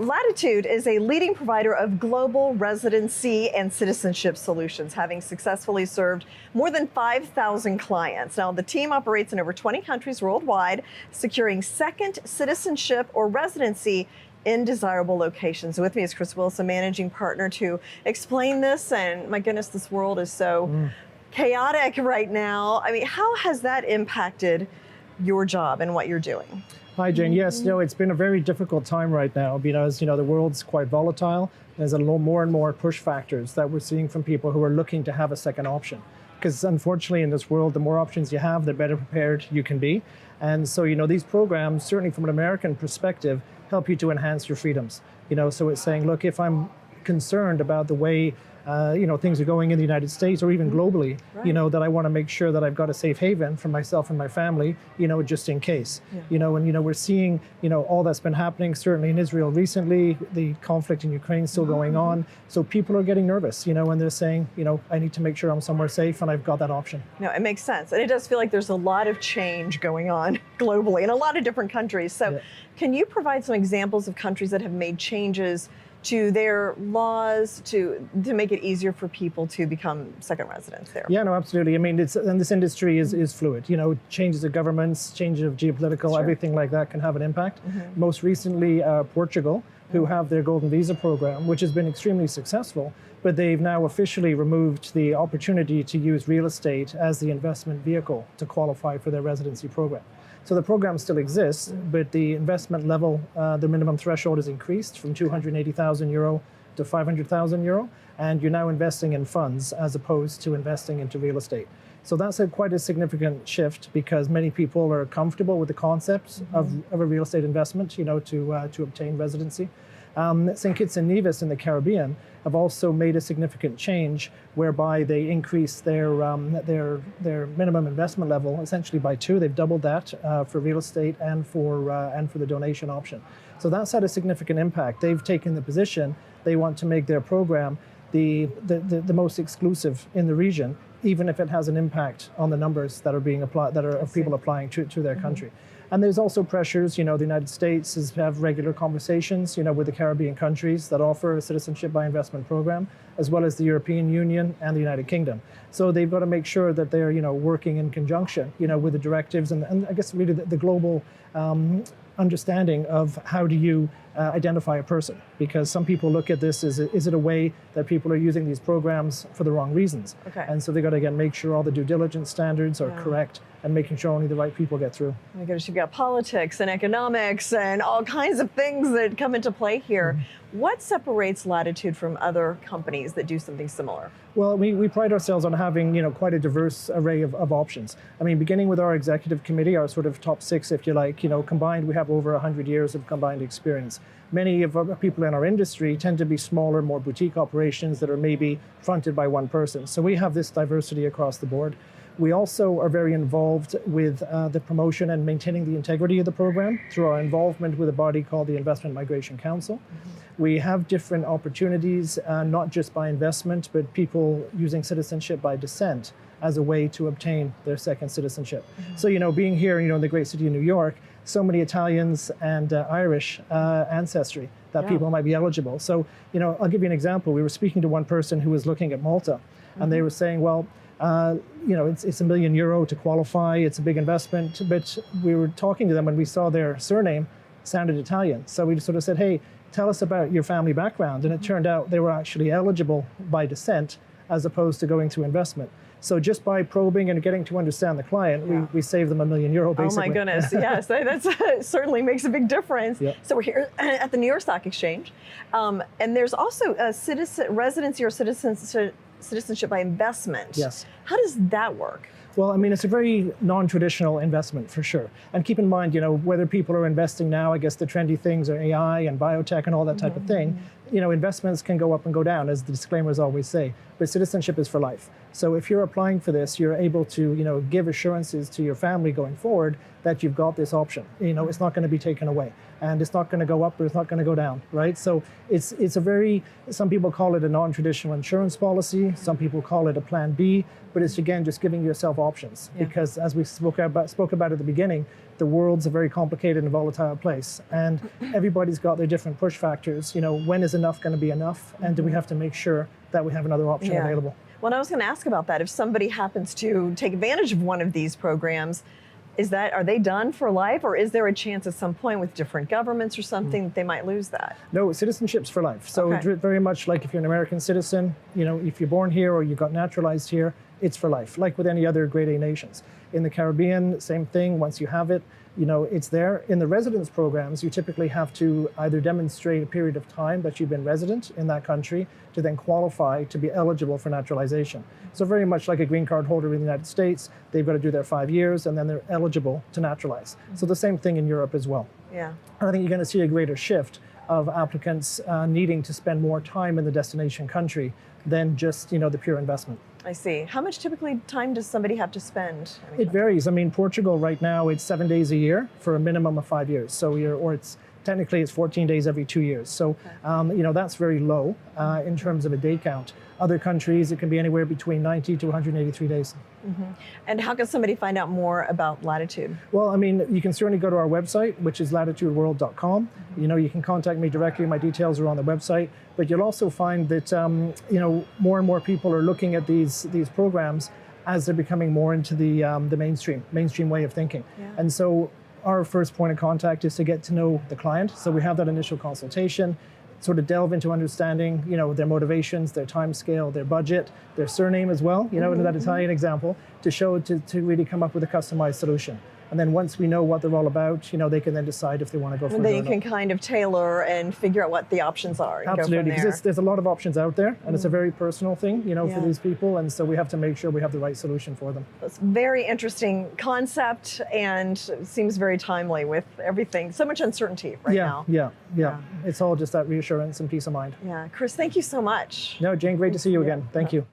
Latitude is a leading provider of global residency and citizenship solutions, having successfully served more than 5,000 clients. Now, the team operates in over 20 countries worldwide, securing second citizenship or residency in desirable locations. With me is Chris Wilson, managing partner, to explain this. And my goodness, this world is so chaotic right now. I mean, how has that impacted your job and what you're doing? Hi, Jane. Yes, it's been a very difficult time right now because, the world's quite volatile. There's a lot more and more push factors that we're seeing from people who are looking to have a second option. Because unfortunately in this world, the more options you have, the better prepared you can be. And so, these programs, certainly from an American perspective, help you to enhance your freedoms. So it's saying, look, if I'm concerned about the way things are going in the United States or even globally, that I want to make sure that I've got a safe haven for myself and my family, just in case. And we're seeing, all that's been happening, certainly in Israel recently, the conflict in Ukraine still going on. So people are getting nervous, and they're saying, I need to make sure I'm somewhere safe and I've got that option. No, it makes sense. And it does feel like there's a lot of change going on globally in a lot of different countries. So can you provide some examples of countries that have made changes to their laws to make it easier for people to become second residents there? Yeah, no, absolutely. I mean, and this industry is fluid. Changes of governments, changes of geopolitical, everything like that can have an impact. Most recently, Portugal, who have their golden visa program, which has been extremely successful, but they've now officially removed the opportunity to use real estate as the investment vehicle to qualify for their residency program. So the program still exists, but the investment level, the minimum threshold is increased from 280,000 euro to 500,000 euro, and you're now investing in funds as opposed to investing into real estate. So that's quite a significant shift because many people are comfortable with the concepts of a real estate investment, to obtain residency. St. Kitts and Nevis in the Caribbean have also made a significant change whereby they increased their minimum investment level essentially by 2. They've doubled that for real estate and for the donation option. So that's had a significant impact. They've taken the position they want to make their program the most exclusive in the region, even if it has an impact on the numbers that are being applied, that are of people applying to their country. And there's also pressures, the United States have regular conversations, with the Caribbean countries that offer a citizenship by investment program, as well as the European Union and the United Kingdom. So they've got to make sure that they're, working in conjunction, with the directives and I guess really the global understanding of how do you identify a person, because some people look at this as, is it a way that people are using these programs for the wrong reasons? And so they've got to, again, make sure all the due diligence standards are correct and making sure only the right people get through. Oh my goodness, you've got politics and economics and all kinds of things that come into play here. What separates Latitude from other companies that do something similar? Well, we pride ourselves on having, quite a diverse array of options. I mean, beginning with our executive committee, our sort of top 6, if you like, combined, we have over 100 years of combined experience. Many of our people in our industry tend to be smaller, more boutique operations that are maybe fronted by one person. So we have this diversity across the board. We also are very involved with the promotion and maintaining the integrity of the program through our involvement with a body called the Investment Migration Council. We have different opportunities, not just by investment, but people using citizenship by descent as a way to obtain their second citizenship. So, being here, in the great city of New York, so many Italians and Irish ancestry that people might be eligible. So, I'll give you an example. We were speaking to one person who was looking at Malta, and they were saying, well, it's €1 million to qualify. It's a big investment, but we were talking to them when we saw their surname sounded Italian. So we just sort of said, hey, tell us about your family background. And it turned out they were actually eligible by descent as opposed to going through investment. So just by probing and getting to understand the client, we saved them €1 million, basically. Oh my goodness, yes, that certainly makes a big difference. So we're here at the New York Stock Exchange, and there's also a residency or citizenship by investment. Yes. How does that work? Well, I mean, it's a very non-traditional investment for sure. And keep in mind, whether people are investing now, I guess the trendy things are AI and biotech and all that type of thing. Investments can go up and go down, as the disclaimers always say, but citizenship is for life. So if you're applying for this, you're able to, give assurances to your family going forward that you've got this option. It's not going to be taken away, and it's not going to go up or it's not going to go down, right? So it's a very, some people call it a non-traditional insurance policy. Some people call it a plan B, but it's again just giving yourself options because as we spoke about at the beginning, the the world's a very complicated and volatile place, and everybody's got their different push factors. When is enough going to be enough, and do we have to make sure that we have another option available? Well, I was going to ask about that. If somebody happens to take advantage of one of these programs, are they done for life, or is there a chance at some point with different governments or something that they might lose that? No, citizenship's for life. So it's very much like if you're an American citizen, if you're born here or you got naturalized here, it's for life, like with any other grade A nations. In the Caribbean, same thing. Once you have it, it's there. In the residence programs, you typically have to either demonstrate a period of time that you've been resident in that country to then qualify to be eligible for naturalization. So very much like a green card holder in the United States, they've got to do their 5 years and then they're eligible to naturalize. So the same thing in Europe as well. Yeah. And I think you're going to see a greater shift of applicants needing to spend more time in the destination country than just, the pure investment. I see. How much typically time does somebody have to spend? It varies. I mean, Portugal right now, it's 7 days a year for a minimum of 5 years. So technically it's 14 days every 2 years. So, that's very low in terms of a day count. Other countries, it can be anywhere between 90 to 183 days. Mm-hmm. And how can somebody find out more about Latitude? Well, I mean, you can certainly go to our website, which is latitudeworld.com. You can contact me directly. My details are on the website. But you'll also find that, more and more people are looking at these programs as they're becoming more into the mainstream way of thinking. Yeah. And so our first point of contact is to get to know the client. So we have that initial consultation, sort of delve into understanding, their motivations, their time scale, their budget, their surname as well, in that Italian example, to really come up with a customized solution. And then once we know what they're all about, they can then decide if they want to go further. And then you can kind of tailor and figure out what the options are. And absolutely, go from there. because there's a lot of options out there, and it's a very personal thing, for these people, and so we have to make sure we have the right solution for them. It's a very interesting concept, and seems very timely with everything. So much uncertainty right now. Yeah. It's all just that reassurance and peace of mind. Yeah, Chris, thank you so much. No, Jane, great to see you again. Thank you.